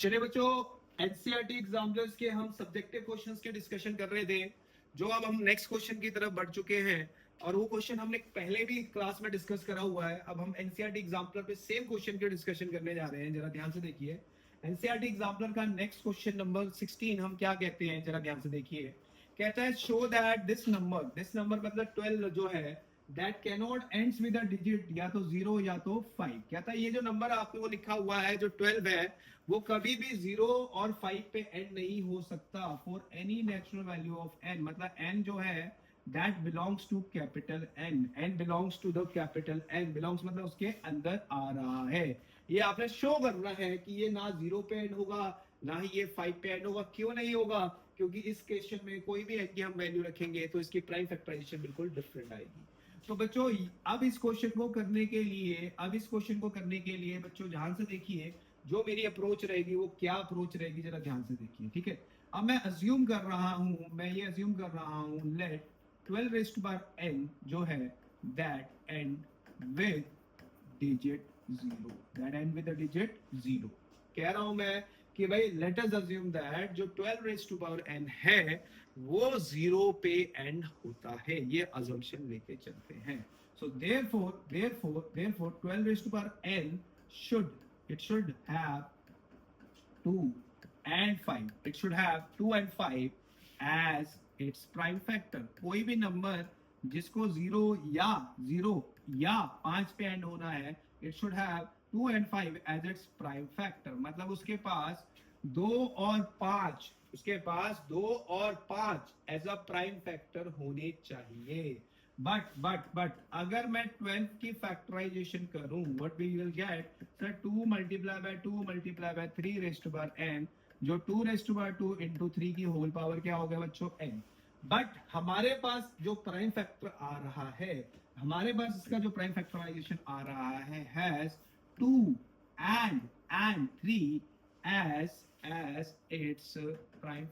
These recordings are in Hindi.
चलिए बच्चों, एनसीईआरटी एग्जाम्पलर्स के हम सब्जेक्टिव क्वेश्चंस के डिस्कशन कर रहे थे, जो अब हम नेक्स्ट क्वेश्चन की तरफ बढ़ चुके हैं। और वो क्वेश्चन हमने पहले भी क्लास में डिस्कस करा हुआ है। अब हम एनसीईआरटी एग्जाम्पलर पे सेम क्वेश्चन के डिस्कशन करने जा रहे हैं। जरा ध्यान से देखिए, एनसीईआरटी एग्जाम्पलर का नेक्स्ट क्वेश्चन नंबर 16 हम क्या कहते हैं, जरा ध्यान से देखिए। कहता है शो दैट दिस नंबर मतलब 12 जो है, that cannot ends with a digit, या तो 0 या तो 5। कहता है ये जो नंबर आपने वो लिखा हुआ है जो 12 है, वो कभी भी 0 और 5 पे एंड नहीं हो सकता for any natural value of n। मतलब n जो है that belongs to capital n belongs to the capital n। Belongs मतलब उसके अंदर आ रहा है। ये आपने शो करना है कि ये ना 0 पे एंड होगा ना ही ये 5 पे एंड होगा। क्यों नहीं होगा? क्योंकि इस क्वेश्चन में कोई भी n की हम वैल्यू रखेंगे तो इसकी प्राइम फैक्टराइजेशन बिल्कुल डिफरेंट आएगी। तो बच्चों अब इस क्वेश्चन को करने के लिए बच्चों ध्यान से देखिए, जो मेरी अप्रोच रहेगी वो क्या अप्रोच रहेगी, जरा ध्यान से देखिए। ठीक है, अब मैं अज्यूम कर रहा हूं let 12 raised to power n जो है दैट एंड विद डिजिट 0। कह रहा हूं मैं कि भाई लेट अस अज्यूम दैट जो 12 रेज़्ड टू पावर n है वो 0 पे एंड होता है। ये अजम्पशन लेके चलते हैं। So therefore 12 raised to power n should have 2 and 5. It should have 2 and 5 as its prime factor. कोई भी नंबर जिसको 0 या 5 पे एंड होना है, it should have 2 and 5 as its prime factor। मतलब उसके पास 2 और 5 एज अ प्राइम फैक्टर होने चाहिए। बट अगर मैं 12 की फैक्टराइजेशन करूं, what we will get sir, 2 multiply by 3 raised to power n, जो 2 रेज़्ड टू पावर 2 इंटू 3 की होल पावर क्या हो गया बच्चों, n। बट हमारे पास जो प्राइम फैक्टर आ रहा है, इसका जो प्राइम फैक्टराइजेशन आ रहा है has 2 and 3 as its prime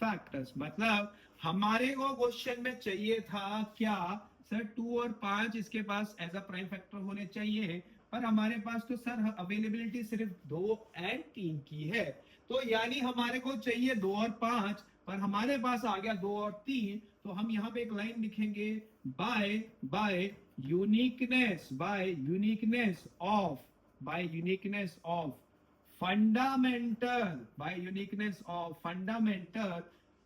factors। मतलब हमारे को क्वेश्चन में चाहिए था क्या सर, 2 और 5 इसके पास एज अ प्राइम फैक्टर होने चाहिए, पर हमारे पास तो सर अवेलेबिलिटी सिर्फ 2 और 3 की है। तो यानी हमारे को चाहिए 2 और 5, पर हमारे पास आ गया 2 और 3। तो हम यहाँ पे एक लाइन लिखेंगे, by uniqueness of fundamental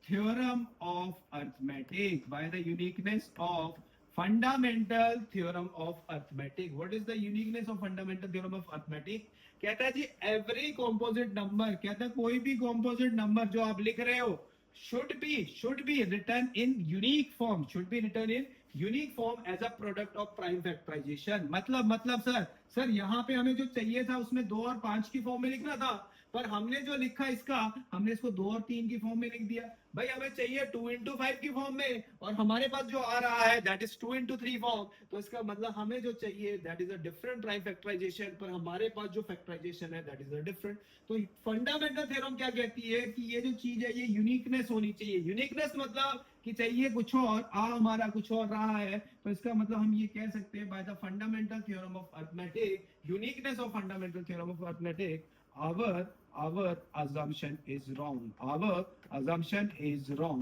theorem of arithmetic, by the uniqueness of fundamental theorem of arithmetic। What is the uniqueness of fundamental theorem of arithmetic? कहता है जी एवरी कॉम्पोजिट नंबर, कहता है कोई भी कॉम्पोजिट नंबर जो आप लिख रहे हो should be written in unique form as a product of prime factorization। मतलब सर यहाँ पे हमें जो चाहिए था उसमें 2 और 5 की फॉर्म में लिखना था, पर हमने जो लिखा हमने इसको 2 और 3 की फॉर्म में लिख दिया। भाई हमें चाहिए 2 इंटू 5 की फॉर्म में, और हमारे पास जो आ रहा है दैट इज 2 इंटू 3 फॉर्म। तो इसका मतलब हमें जो चाहिए that is a different prime factorization, पर हमारे पास जो फैक्टराइजेशन है दैट इज अ डिफरेंट। तो फंडामेंटल थ्योरम क्या कहती है कि ये जो चीज है ये यूनिकनेस होनी चाहिए। यूनिकनेस मतलब कि चाहिए कुछ और, हमारा कुछ और रहा है, तो इसका मतलब हम ये कह सकते हैं by the fundamental theorem of arithmetic, uniqueness of fundamental theorem of arithmetic, our assumption is wrong। our assumption is wrong।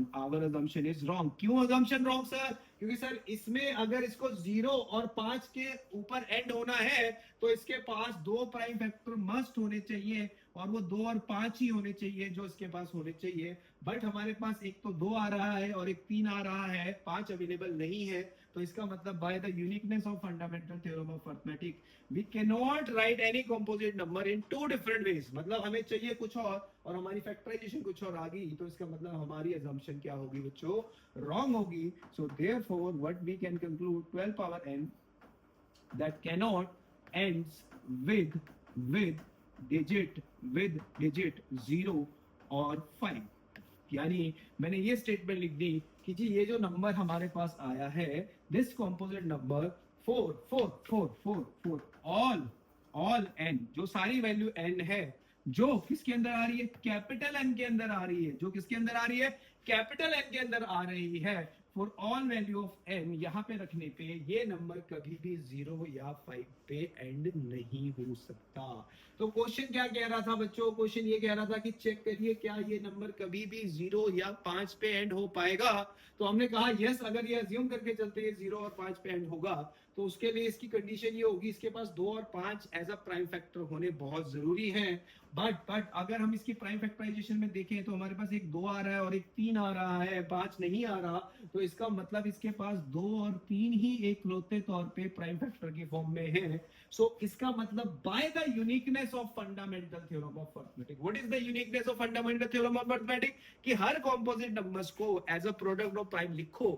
क्यों assumption wrong सर? क्योंकि सर इसमें अगर इसको 0 और 5 के ऊपर एंड होना है तो इसके पास 2 प्राइम फैक्टर मस्ट होने चाहिए, और वो 2 और 5 ही होने चाहिए जो इसके पास होने चाहिए। बट हमारे पास एक तो 2 आ रहा है और एक 3 आ रहा है, 5 अवेलेबल नहीं है। तो इसका मतलब by the uniqueness of fundamental theorem of arithmetic we can not write any composite number in 2 different ways. मतलब हमें चाहिए कुछ और हमारी फैक्टराइजेशन कुछ और आ गई, तो इसका मतलब हमारी अजम्पशन क्या होगी बच्चों, रॉन्ग होगी। So therefore what we can conclude 12 power n that cannot ends with digit 0 और 5। यानी मैंने ये स्टेटमेंट लिख दी कि जी ये जो नंबर हमारे पास आया है, this composite number 4 all n, जो सारी वैल्यू n है, जो किसके अंदर आ रही है, कैपिटल N के अंदर आ रही है, जो किसके अंदर आ रही है, कैपिटल N के अंदर आ रही है। For all value of n यहाँ पे रखने पे ये नंबर कभी भी 0 या 5 पे एंड नहीं हो सकता। तो क्वेश्चन क्या कह रहा था बच्चों, क्वेश्चन ये कह रहा था कि चेक करिए क्या ये नंबर कभी भी 0 या 5 पे एंड हो पाएगा। तो हमने कहा यस, अगर ये अज्यूम करके चलते हैं 0 और 5 पे एंड होगा तो उसके लिए इसकी कंडीशन ये होगी इसके पास 2 और 5 एज अ प्राइम फैक्टर होने बहुत जरूरी है। बट अगर हम इसकी प्राइम फैक्टराइजेशन में देखें तो हमारे पास एक 2 आ रहा है और एक 3 आ रहा है, 5 नहीं आ रहा, तो इसका मतलब इसके पास 2 और 3 ही एक लौते तौर पे प्राइम फैक्टर की फॉर्म में है। सो इसका मतलब by the uniqueness of fundamental theorem of arithmetic, what is the uniqueness of fundamental theorem of arithmetic, कि हर कॉम्पोजिट नंबर्स को as a product of prime लिखो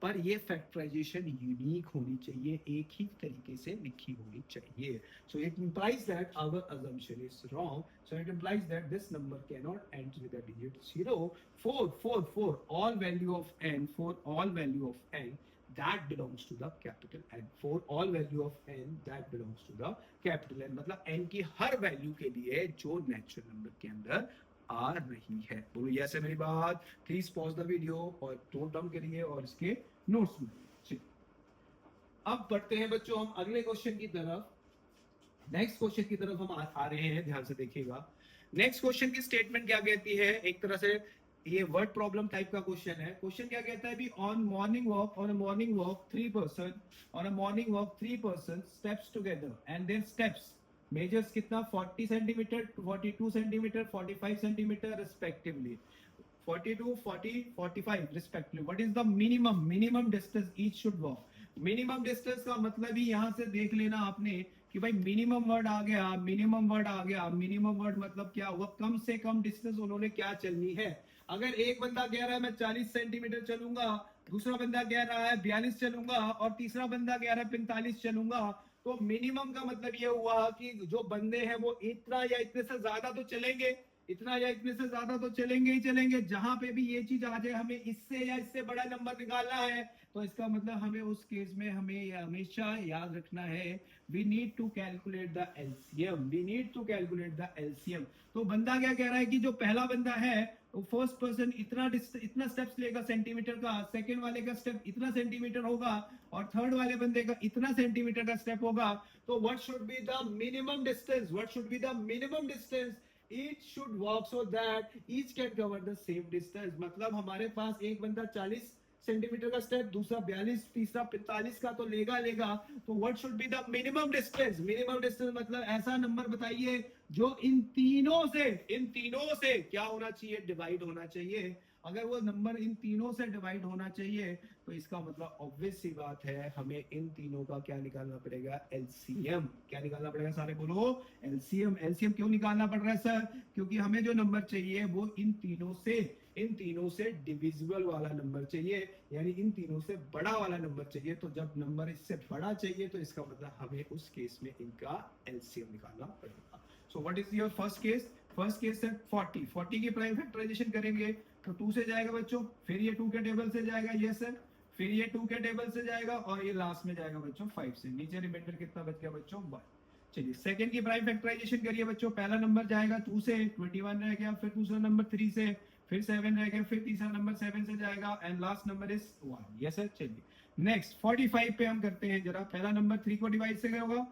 पर ये फैक्टराइजेशन यूनिक होनी चाहिए, एक ही तरीके से लिखी होनी चाहिए। So it implies that our assumption is wrong. So it implies that this number cannot end with a digit 0. For all value of n, for all value of n, that belongs to the capital N. For all value of n, that belongs to the capital N. मतलब n की हर वैल्यू के लिए जो नेचुरल नंबर के अंदर आ रही है। बोलो यस है मेरी बात। प्लीज पॉज द वीडियो और नोट डाउन करिए और इसके नोट्स में। अब बढ़ते हैं बच्चों हम अगले क्वेश्चन की तरफ। नेक्स्ट क्वेश्चन की तरफ हम आ रहे हैं, ध्यान से देखिएगा। नेक्स्ट क्वेश्चन की स्टेटमेंट क्या कहती है, एक तरह से ये वर्ड प्रॉब्लम टाइप का क्वेश्चन है। क्वेश्चन क्या कहता है, on morning walk, on a morning walk 3 person, on a morning walk 3 person steps together and there steps measures कितना 40 centimetre, 42 centimetre, 45 centimetre respectively, 42, 40, 45 respectively. What is the minimum distance each should walk. Minimum distance का मतलब ही यहां से देख लेना आपने कि भाई मिनिमम वर्ड आ गया, मिनिमम वर्ड आ गया। मिनिमम वर्ड मतलब क्या हुआ, कम से कम डिस्टेंस उन्होंने क्या चलनी है। अगर एक बंदा कह रहा है मैं 40 सेंटीमीटर चलूंगा, दूसरा बंदा कह रहा है 42 चलूंगा और तीसरा बंदा कह रहा है 45 चलूंगा, तो मिनिमम का मतलब ये हुआ कि जो बंदे हैं वो इतना या इतने से ज्यादा तो चलेंगे, इतना या इतने से ज्यादा तो चलेंगे ही चलेंगे। जहां पे भी ये चीज आ जाए हमें इससे या इससे बड़ा नंबर निकालना है, तो इसका मतलब हमें उस केस में हमें हमेशा याद रखना है we need to calculate the LCM, we need to calculate the LCM. तो बंदा क्या कह रहा है कि जो पहला बंदा है वो फर्स्ट पर्सन इतना स्टेप्स लेगा सेंटीमीटर का, सेकंड वाले का स्टेप इतना सेंटीमीटर होगा और थर्ड वाले बंदे का इतना सेंटीमीटर का स्टेप होगा। तो what should be the minimum distance, what should be the minimum distance each should walk so that each can cover the same distance। मतलब हमारे पास एक बंदा 40 सेंटीमीटर का स्टेप, दूसरा 42, तीसरा 45 का तो लेगा। तो what should be the minimum distance, minimum distance मतलब ऐसा नंबर बताइए जो इन तीनों से क्या होना चाहिए, डिवाइड होना चाहिए। अगर वो नंबर इन तीनों से डिवाइड होना चाहिए तो इसका मतलब ऑब्वियस सी बात है हमें इन तीनों का क्या निकालना पड़ेगा, एलसीएम। क्या निकालना पड़ेगा, सारे बोलो एलसीएम। एलसीएम क्यों निकालना पड़ रहा है सर, क्योंकि हमें जो नंबर चाहिए वो इन तीनों से डिविजिबल वाला नंबर चाहिए, यानी इन तीनों से बड़ा वाला नंबर चाहिए। तो जब नंबर इससे बड़ा चाहिए तो इसका मतलब हमें उस केस में इनका एलसीएम निकालना पड़ेगा। सो what is your first case, first case है 40 की प्राइम फैक्टराइजेशन करेंगे तो 2 से जाएगा बच्चों, फिर ये 2 के टेबल से जाएगा, ये सर, फिर ये 2 के टेबल से जाएगा और ये लास्ट में जाएगा बच्चों 5 से। नीचे रिमाइंडर कितना बच गया बच्चों 1। चलिए सेकंड की प्राइम फैक्टराइजेशन करिए बच्चों। पहला नंबर जाएगा 2 से, 21 रह गया, फिर दूसरा नंबर 3 से, फिर 7 रह गया, फिर तीसरा नंबर 7 से जाएगा and last number is 1। Yes sir. चलिए नेक्स्ट 45 पे हम करते हैं जरा। पहला नंबर 3 को डिवाइड से होगा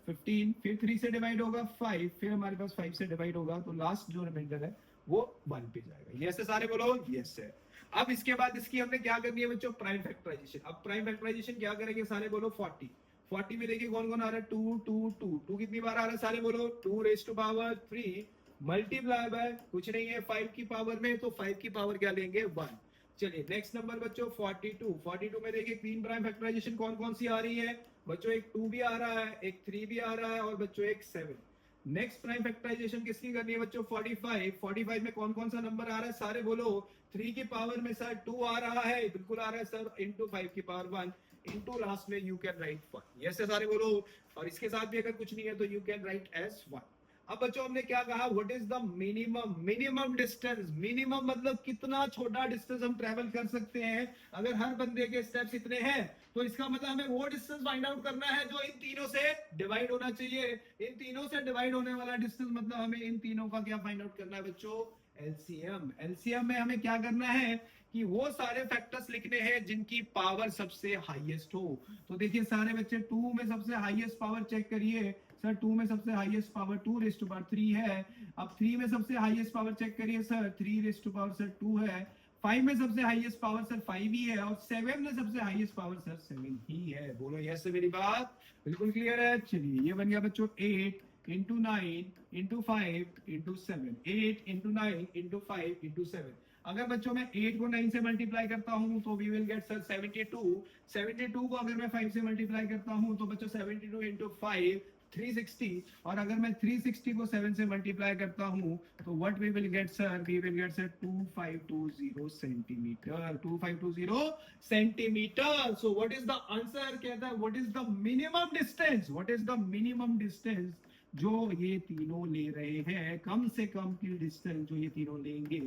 15, फिर 3 से डिवाइड होगा 5, फिर हमारे पास 5 से डिवाइड होगा, तो लास्ट जो रिमाइंडर है वो 1 पे जाएगा। यस है सारे बोलो यस है। अब इसके बाद इसकी हमने क्या करनी है बच्चों, प्राइम फैक्टराइजेशन। अब प्राइम फैक्टराइजेशन क्या करेंगे, सारे बोलो 40 में देखिए कौन कौन आ रहा है, 2 कितनी बार आ रहा है, सारे बोलो 2 raise to power 3 multiply by कुछ नहीं है 5 की पावर में, तो 5 की पावर क्या लेंगे 1। चलिए नेक्स्ट नंबर बच्चों 42 में देखिए तीन प्राइम फैक्टराइजेशन कौन कौन सी आ रही है बच्चों, एक 2 भी आ रहा है, एक 3 भी आ रहा है और बच्चों एक 7। नेक्स्ट प्राइम फैक्टराइजेशन किसकी करनी है बच्चों, 45 में कौन कौन सा नंबर आ रहा है, सारे बोलो 3 की पावर में सर 2 आ रहा है, बिल्कुल आ रहा है सर, इंटू 5 की पावर 1 इंटू लास्ट में यू कैन राइट 1। यस सारे बोलो। और इसके साथ भी अगर कुछ नहीं है तो यू कैन राइट एज 1। अब बच्चों हमने क्या कहा, what is the minimum distance. Minimum मतलब कितना छोटा डिस्टेंस हम ट्रेवल कर सकते हैं। अगर हर बंदे के स्टेप्स इतने हैं तो इसका मतलब हमें वो डिस्टेंस फाइंड आउट करना है जो इन तीनों से डिवाइड होना चाहिए। इन तीनों से डिवाइड होने वाला डिस्टेंस मतलब हमें इन तीनों का क्या फाइंड आउट करना है बच्चों, एलसीएम। एलसीएम में हमें क्या करना है कि वो सारे फैक्टर्स लिखने हैं जिनकी पावर सबसे हाईएस्ट हो। तो देखिए सारे बच्चे 2 में सबसे हाईएस्ट पावर चेक करिए सर। 2 में सबसे highest power 2 raise to power 3 है। अब 3 में सबसे हाईएस्ट पावर चेक करिए sir, 3 raise to power sir 2 है। 5 में सबसे हाईएस्ट पावर सर 5 ही है, और 7 में सबसे हाईएस्ट पावर सर 7 ही है। बोलो यस से मेरी बात बिल्कुल क्लियर है। चलिए ये बन गया बच्चों 8 into 9 into 5 into 7, 8 into 9 into 5 into 7। अगर बच्चों मैं 8 को 9 से मल्टीप्लाई करता हूं तो वी विल गेट सर 72। 72 को अगर मैं 5 से मल्टीप्लाई करता हूं तो बच्चों 72 इंटू 5 360, और अगर मैं 360 को 7 से मल्टीप्लाई करता हूं तो what we will get sir, we will get sir 2520 centimetre. 2520 centimetre. So what is the answer, कहता है what is the minimum distance, what is the minimum distance जो ये तीनों ले रहे हैं, कम से कम की डिस्टेंस जो ये तीनों लेंगे,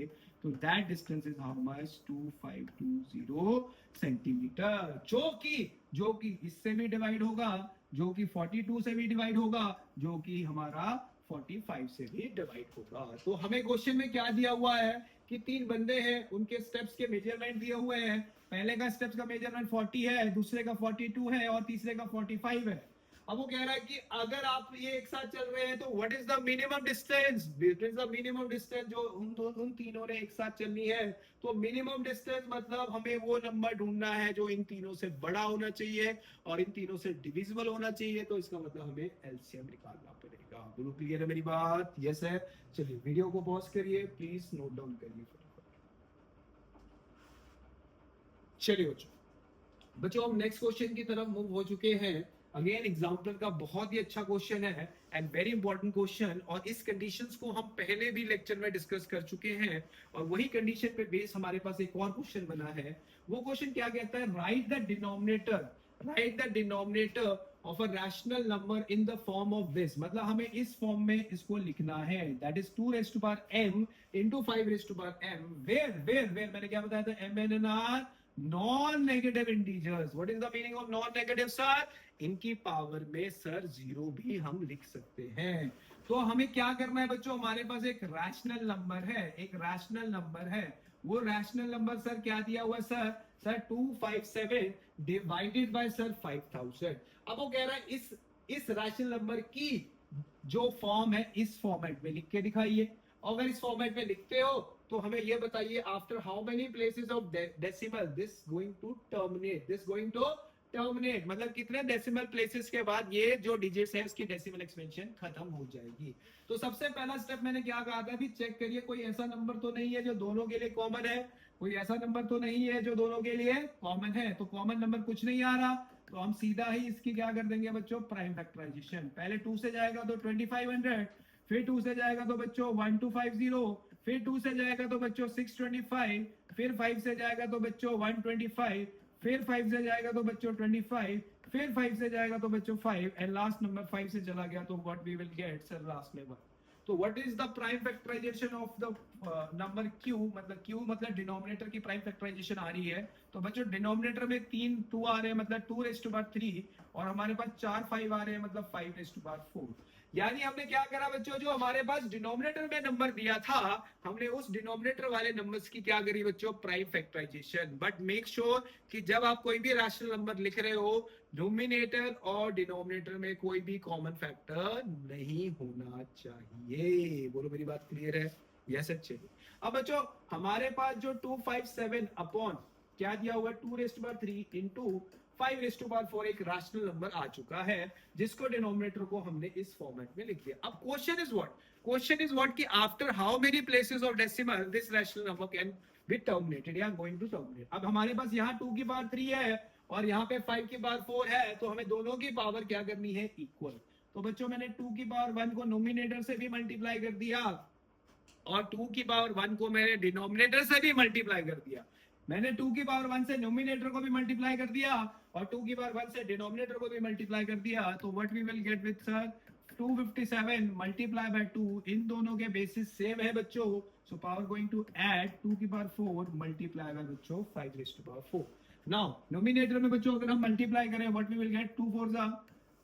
तो that distance is how much, 2520 centimetre, जो कि इससे भी डिवाइड होगा, जो कि 42 से भी डिवाइड होगा, जो कि हमारा 45 से भी डिवाइड होगा। तो हमें क्वेश्चन में क्या दिया हुआ है कि 3 बंदे हैं, उनके स्टेप्स के मेजरमेंट दिए हुए हैं। पहले का स्टेप्स का मेजरमेंट 40 है, दूसरे का 42 है, और तीसरे का 45 है। अब वो कह रहा है कि अगर आप ये एक साथ चल रहे हैं तो what is the minimum distance, between the minimum distance जो उन तीनों ने एक साथ चलनी है। तो मिनिमम डिस्टेंस मतलब हमें वो नंबर ढूंढना है जो इन तीनों से बड़ा होना चाहिए और इन तीनों से डिविजिबल होना चाहिए। तो इसका मतलब हमें एलसीएम निकालना पड़ेगा। बोलो क्लियर है मेरी बात? यस है। चलिए वीडियो को पॉज करिए, प्लीज नोट डाउन करिए। चलिए बच्चों हम नेक्स्ट क्वेश्चन की तरफ मूव हो चुके हैं। अगेन एग्जाम्पल का बहुत ही अच्छा क्वेश्चन है एंड वेरी इंपॉर्टेंट क्वेश्चन, और इस कंडीशंस को हम पहले भी लेक्चर में डिस्कस कर चुके हैं, और वही कंडीशन पे बेस हमारे पास एक और क्वेश्चन बना है। वो क्वेश्चन क्या कहता है, write the denominator of a rational number in the form of this. मतलब हमें इस फॉर्म में इसको लिखना है, that is 2 raise to power m into 5 raise to power m, where मैंने क्या बताया था, m n n r non-negative integers. What is the meaning of non-negative sir? इनकी पावर में सर 0 भी हम लिख सकते हैं। तो हमें क्या करना है बच्चों, हमारे पास एक रैशनल नंबर है, वो रैशनल नंबर सर क्या दिया हुआ सर 257 डिवाइडेड बाय सर 5000। अब वो कह रहा है इस रैशनल नंबर की जो फॉर्म है इस फॉर्मेट में लिख के दिखाइए। अगर इस फॉर्मेट में लिखते हो तो हमें ये बताइए after how many places of decimal this going to terminate, मतलब कितने डेसिमल प्लेसेस के बाद ये जो डिजिट्स है उसकी डेसिमल एक्सपेंशन खत्म हो जाएगी। तो सबसे पहला स्टेप मैंने क्या कहा था, भी चेक करिए कोई ऐसा नंबर तो नहीं है जो दोनों के लिए कॉमन है, कोई ऐसा नंबर तो नहीं है जो दोनों के लिए कॉमन है। तो कॉमन नंबर कुछ नहीं आ रहा, तो हम सीधा ही इसकी क्या कर देंगे बच्चों, प्राइम फैक्टराइजेशन। पहले 2 से जाएगा तो 2500, फिर 2 से जाएगा तो बच्चों 1250, फिर 2 से जाएगा तो बच्चों 625, फिर 5 से जाएगा तो बच्चों 125, फिर 5 से जाएगा तो बच्चों 25, फिर 5 से जाएगा तो बच्चों 5, एंड लास्ट नंबर 5 से चला गया तो what we will get sir last में 1। तो what is the prime factorization of the number q, मतलब q मतलब डिनोमिनेटर की प्राइम फैक्टराइजेशन आ रही है। तो बच्चों डिनोमिनेटर में 3 2 आ रहे हैं मतलब 2 रेज़ टू पावर 3, और हमारे पास 4 5 आ रहे हैं मतलब 5 रेज़ टू पावर 4। यानी हमने क्या करा बच्चों, जो हमारे पास डिनोमिनेटर में नंबर दिया था हमने उस डिनोमिनेटर वाले नंबर्स की क्या करी बच्चों, prime factorization. But make sure कि जब आप कोई भी रैशनल नंबर लिख रहे हो नोमिनेटर और डिनोमिनेटर में कोई भी कॉमन फैक्टर नहीं होना चाहिए। बोलो मेरी बात क्लियर है? यस अच्छे। अब बच्चों हमारे पास जो 257 अपॉन क्या दिया हुआ 2 raise to power 3 into 5 raise to power 4 एक रैशनल नंबर आ चुका है, जिसको डिनोमिनेटर को हमने इस फॉर्मेट में लिख दिया। अब क्वेश्चन इज व्हाट कि after how many places of decimal this rational number can be terminated या गोइंग टू टर्मिनेट। अब हमारे पास यहाँ 2 की पावर 3 है और यहाँ पे 5 की पावर 4 है, तो हमें दोनों की पावर क्या करनी है, इक्वल। तो बच्चों मैंने 2 की पावर 1 को नोमिनेटर से भी मल्टीप्लाई कर दिया और 2 की पावर 1 को मैंने डिनोमिनेटर से भी मल्टीप्लाई कर दिया। मैंने 2 की पावर 1 से नोमिनेटर को भी मल्टीप्लाई कर दिया और 2 की पावर 1 से डिनोमिनेटर को भी मल्टीप्लाई कर दिया। तो what we will get with sir 257 multiply by 2, इन दोनों के बेसिस सेम है बच्चों, so power going to add 2 की पावर 4 मल्टीप्लाई बाय बच्चों 5 raise to power 4। Now nominator में बच्चों अगर हम मल्टीप्लाई करें व्हाट वी विल गेट, 2 4 जा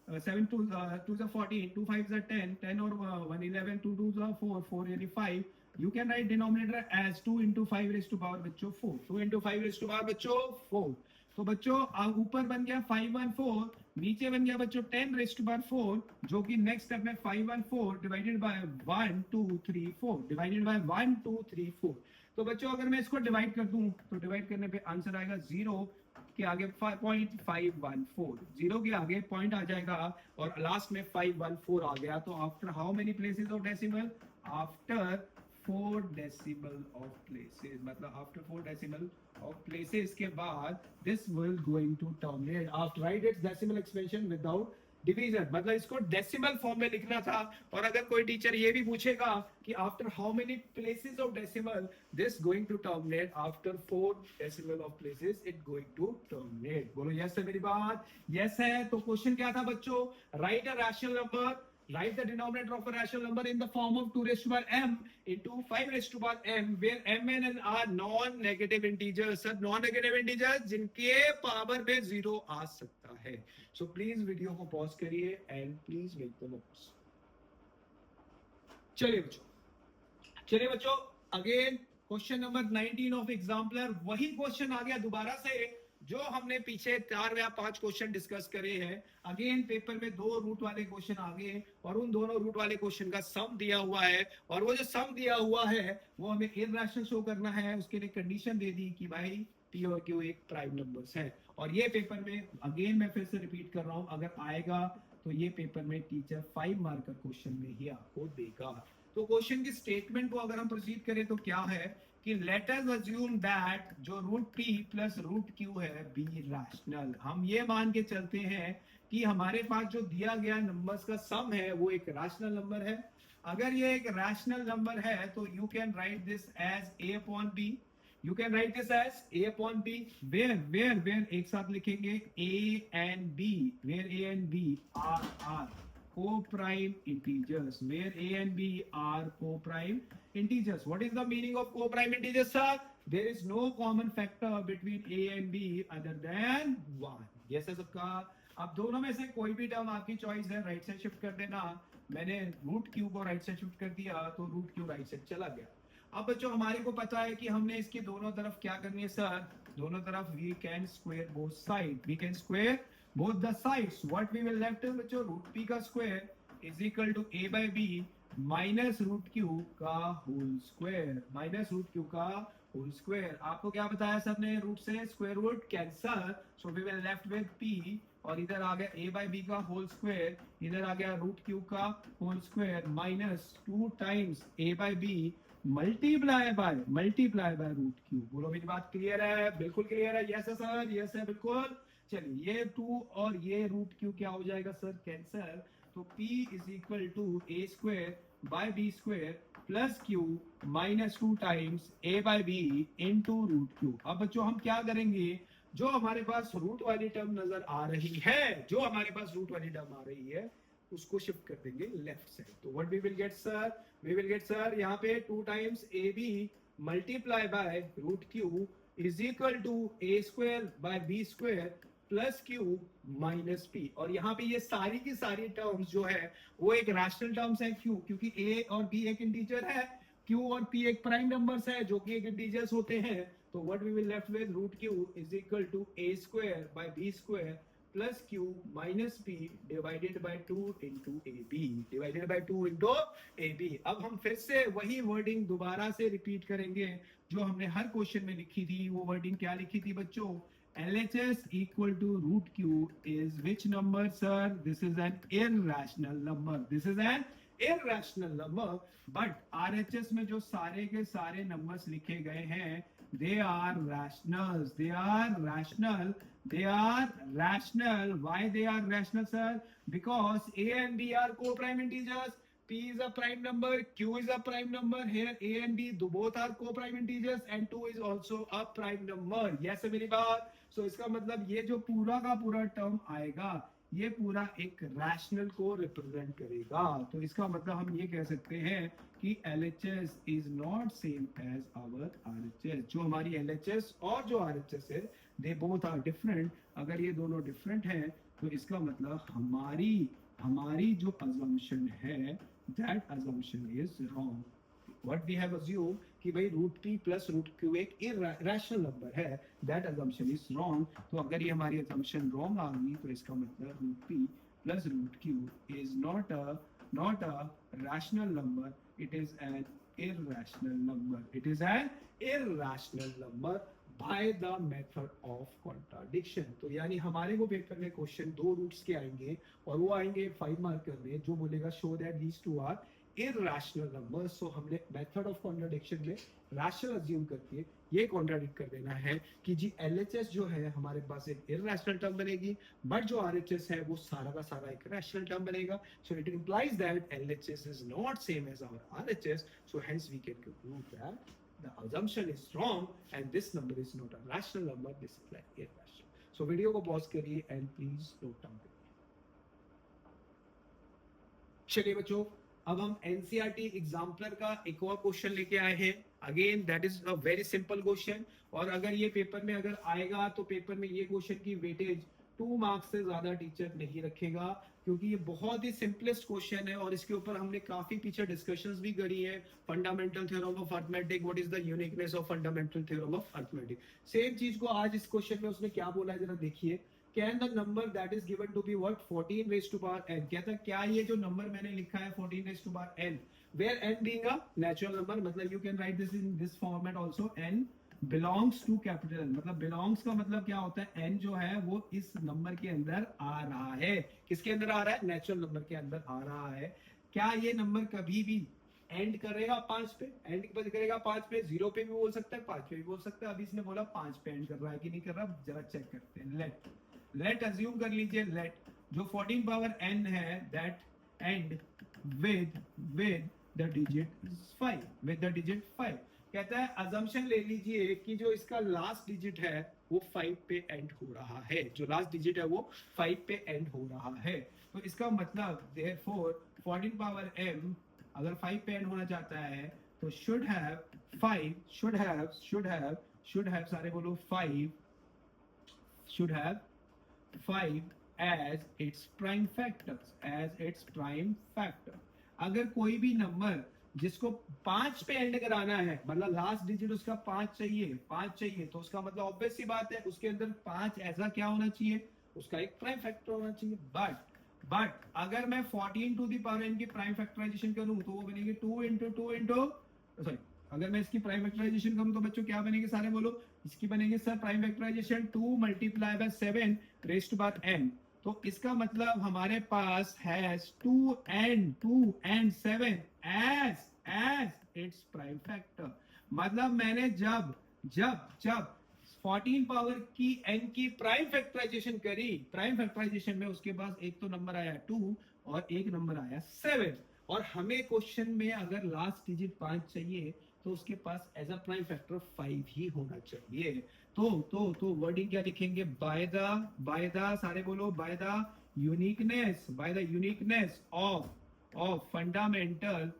7 2s are 14, 2 5s are 10, 10 और 1 11, 2 2s are 4, 4 यानी 5. You can write denominator as 2 into 5 raised to power बच्चों 4. 2 into 5 raised to power बच्चों 4. तो बच्चों ऊपर बन गया 514, नीचे बन गया बच्चों 10 raised to power 4, जो कि नेक्स्ट स्टेप में 514 डिवाइडेड बाय 1 2 3 4 डिवाइडेड बाय 1 2 3 4. तो बच्चों अगर मैं इसको डिवाइड कर दूं तो डिवाइड करने पे आंसर आएगा 0 के आगे 0.514, 0 के आगे पॉइंट आ जाएगा और लास्ट में 514 आ गया. तो after how many places of decimal? After 4 decimal of places, मतलब आफ्टर 4 डेसिमल ऑफ प्लेसेस के बाद this will going to terminate after write its decimal expansion without division. मतलब इसको डेसिमल फॉर्म में लिखना था. और अगर कोई टीचर ये भी पूछेगा कि after how many places of decimal this going to terminate, after 4 decimal of places it going to terminate. बोलो यस है मेरी बात? यस है. तो क्वेश्चन क्या था बच्चों? Right a rational number, write the denominator of a rational number in the form of 2 raised to power m into 5 raised to power m, where m and n are non-negative integers. Sir non-negative integers जिनके पावर में 0 आ सकता है. So please वीडियो को पॉज करिए and please make the notes. चलिए बच्चों again question number 19 of exemplar. वही क्वेश्चन आ गया दोबारा से जो हमने पीछे 4 या 5 क्वेश्चन डिस्कस करे हैं. अगेन पेपर में 2 रूट वाले क्वेश्चन आ गए और उन दोनों रूट वाले क्वेश्चन का सम दिया हुआ है और वो जो सम दिया हुआ है वो हमें इररेशनल शो करना है. उसके लिए कंडीशन दे दी कि भाई पी और क्यू एक प्राइम नंबर्स है. और ये पेपर में अगेन मैं फिर से रिपीट कर रहा हूं, अगर आएगा तो ये पेपर में टीचर 5 मार्क का क्वेश्चन में ही आपको देगा. तो क्वेश्चन की स्टेटमेंट को अगर हम प्रोसीड करें तो क्या है कि लेट अस अज्यूम दैट जो root p plus root q है बी रैशनल. हम ये मान के चलते हैं कि हमारे पास जो दिया गया नंबर्स का सम है वो एक रैशनल नंबर है. अगर ये एक रैशनल नंबर है तो you can write this as a upon b. You can write this as a upon b. Where एक साथ लिखेंगे a and b, where a and b are co-prime integers, where a and b are co-prime integers. What is the meaning of co-prime integers, sir? There is no common factor between a and b other than 1. yes है सबका. अब दोनों में से कोई भी टर्म आपकी चॉइस है, राइट साइड शिफ्ट कर देना. मैंने रूट क्यू को राइट साइड शिफ्ट कर दिया तो रूट क्यू राइट साइड चला गया. अब बच्चों हमारे को पता है कि हमने इसकी दोनों तरफ क्या करनी है सर? दोनों तरफ we can square both side, we can square both the sides. What we will left है बच्चों, root p का square is equal to a by b minus root q का whole square, minus root q का whole square. आपको क्या बताया सर ने? रूट से square root cancel, so we will left with p और इधर आ गया a by b का whole square, इधर आ गया root q का whole square minus 2 times a by b multiply by root q. बोलो मेरी बात क्लियर है? बिल्कुल क्लियर है. यस है सर? यस है बिल्कुल. चलिए ये 2 और ये रूट क्यू क्या हो जाएगा सर? कैंसल. तो p is equal to a square by b square plus q minus 2 times a बाय b इनटू रूट क्यू. अब बच्चों हम क्या करेंगे? जो हमारे पास रूट वाली टर्म नजर आ रही है, उसको शिफ्ट कर देंगे लेफ्ट साइड. तो what we will get sir? We will get sir यहाँ पे 2 times ab multiply by root q is equal to a square by b square plus q minus p. और यहाँ पे ये सारी की सारी टर्म्स जो है वो एक रैशनल टर्म्स है. क्यों? क्योंकि a और b एक इंटीजर है, q और p एक प्राइम नंबर्स है जो कि एक इंटीजर्स होते हैं. तो what we will left with root q is equal to a square by b square plus q minus p divided by 2 into ab, divided by 2 into ab. अब हम फिर से वही वर्डिंग दोबारा से रिपीट करेंगे जो हमने हर क्वेश्चन में लिखी थी. वो वर्डिंग क्या लिखी थी बच्चों? LHS equal to root q is which number, sir? This is an irrational number. This is an irrational number. But RHS में जो सारे के सारे numbers लिखे गए हैं, they are rationals. They are rational. They are rational. Why they are rational, sir? Because A and B are co-prime integers. P is a prime number, Q is a prime number. Here A and B both are co-prime integers and 2 is also a prime number. Yes है मेरी बात? So इसका मतलब ये जो पूरा का पूरा टर्म आएगा ये पूरा एक रैशनल को रिप्रेजेंट करेगा. तो इसका मतलब हम ये कह सकते हैं कि LHS is not same as our RHS. जो हमारी LHS और जो RHS है they both are different. अगर ये दोनों डिफरेंट हैं तो इसका मतलब हमारी हमारी जो assumption है that assumption is wrong. What we have assumed कि भाई root p plus root q एक इरेशनल नंबर है, दैट assumption is wrong. तो अगर ये हमारी assumption wrong आ गई तो इसका मतलब root p plus root q is not a rational number, it is an irrational number. It is an irrational number by the method of contradiction. तो यानी हमारे को पेपर में क्वेश्चन दो रूट्स के आएंगे और वो आएंगे 5 मार्कर में, जो बोलेगा show that these two are irrational numbers. So हमने method of contradiction में rational assume करके ये contradict कर देना है कि जी LHS जो है हमारे पास एक irrational term बनेगी, but जो RHS है वो सारा का सारा एक rational term बनेगा. So it implies that LHS is not same as our RHS. So hence we can conclude that the assumption is wrong and this number is not a rational number, this is like irrational. So video को pause करिए and please note down. चलिए बच्चों, अब हम एनसीईआरटी एग्जाम्पलर का एक और क्वेश्चन लेके आए हैं. Again that is a very simple question, और अगर ये पेपर में अगर आएगा तो पेपर में ये क्वेश्चन की वेटेज 2 मार्क्स से ज्यादा टीचर नहीं रखेगा, क्योंकि ये बहुत ही सिंपलेस्ट क्वेश्चन है और इसके ऊपर हमने काफी पीछे डिस्कशंस भी करी है. Fundamental theorem of arithmetic, what is the uniqueness of fundamental theorem of arithmetic. Same चीज को आज इस क्वेश्चन में उसने क्या बोला है जरा देखिए. Can the number that is given to be what 14 raised to power n, कहता है क्या ये जो नंबर मैंने लिखा है 14 raised to power n, where n being a natural number, मतलब you can write this in this format also, n belongs to capital N. मतलब belongs का मतलब क्या होता है, n जो है वो इस नंबर के अंदर आ रहा है. किसके अंदर आ रहा है, नेचुरल नंबर के अंदर आ रहा है. क्या ये नंबर कभी भी एंड करेगा 5 पे, एंड करेगा 5 पे, 0 पे भी बोल सकता है, 5 पे भी बोल सकता है. अभी इसने बोला 5 पे एंड कर रहा है कि नहीं कर रहा, जरा चेक करते हैं. लेट अज्यूम कर लीजिए, लेट जो 14 पावर n है that and with the digit 5, with the digit 5. कहता है अजम्पशन ले लीजिए कि जो इसका लास्ट डिजिट है वो 5 पे एंड हो रहा है, जो लास्ट डिजिट है वो 5 पे एंड हो रहा है. तो इसका मतलब देयरफॉर 14 पावर m अगर 5 पे एंड होना चाहता है तो शुड हैव 5 सारे बोलो 5 should have 5 as its prime factor. अगर कोई भी नंबर जिसको 5 पे एंड कराना है, मतलब लास्ट डिजिट उसका 5 चाहिए, तो उसका मतलब ऑब्वियस सी बात है उसके अंदर 5 ऐसा क्या होना चाहिए, उसका एक प्राइम फैक्टर होना चाहिए. बट अगर मैं 14 टू द पावर n की प्राइम फैक्टराइजेशन करूं तो वो बनेगी 2 into सॉरी, अगर मैं इसकी प्राइम फैक्टराइजेशन करूं तो बच्चों क्या बनेंगे, सारे बोलो. इसकी बनेगी sir prime factorization 2 multiply by 7 raised to power n. तो इसका मतलब हमारे पास has 2 and 7 as its prime factor. मतलब मैंने जब 14 पावर की n की प्राइम फैक्टराइजेशन करी, प्राइम फैक्टराइजेशन में उसके पास एक तो नंबर आया 2 और एक नंबर आया 7, और हमें क्वेश्चन में अगर लास्ट डिजिट 5 चाहिए तो उसके पास एज अ प्राइम फैक्टर 5 ही होना चाहिए. तो वर्डिंग क्या लिखेंगे, बाय द सारे बोलो, bye the uniqueness of fundamental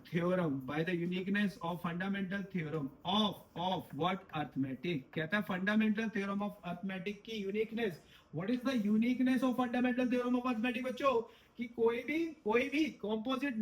theorem, bye the uniqueness of fundamental theorem of what, arithmetic. कहता है फंडामेंटल थ्योरम ऑफ अरिथमेटिक की uniqueness. What is the uniqueness of fundamental theorem of arithmetic बच्चों, कि कोई भी कॉम्पोजिट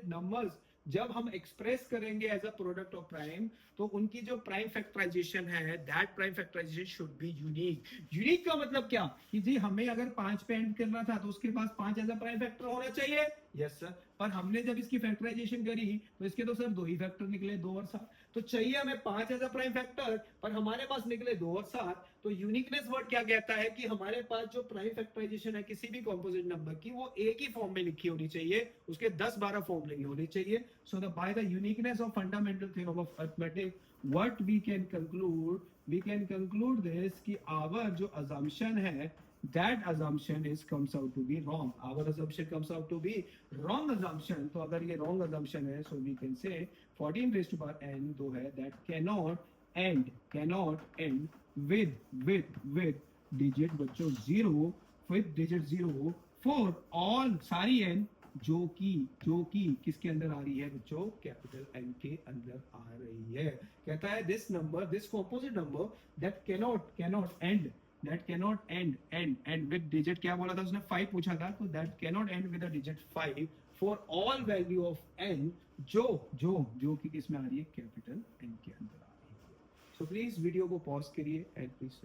नंबर्स जब हम एक्सप्रेस करेंगे as a product of prime, तो उनकी जो प्राइम फैक्टराइजेशन है that prime factorization should be unique. Unique का मतलब क्या, कि जी हमें अगर 5 पे एंड करना था तो उसके पास 5 एज अ प्राइम फैक्टर होना चाहिए. यस सर, पर हमने जब इसकी फैक्टराइजेशन करी तो इसके तो सर 2 ही फैक्टर निकले, 2 और 7. तो चाहिए हमें 5 एज अ प्राइम फैक्टर, पर हमारे पास निकले 2 और 7. तो यूनिकनेस वर्ड क्या कहता है कि हमारे पास जो प्राइम फैक्टराइजेशन है किसी भी कॉम्पोजिट नंबर की वो एक ही फॉर्म में लिखी होनी चाहिए, उसके 10-12 फॉर्म नहीं होनी चाहिए. So by the uniqueness of fundamental theorem of arithmetic what we can conclude this कि आवर जो assumption है that assumption comes out to be wrong. Our assumption comes out to be wrong assumption. तो अगर ये wrong assumption है, so we can say 14 raised to power n दो है that cannot end with digit बच्चों 0, with digit 0 for all सारी n जो कि किसके अंदर आ रही है बच्चों, कैपिटल N के अंदर आ रही है. कहता है this composite number that cannot end that cannot end with digit, क्या बोला था उसने 5 पूछा था, तो that cannot end with a digit 5 for all value of n जो कि किसमें आ रही है, कैपिटल n के अंदर आ रही है. So please वीडियो को पॉज करिए and please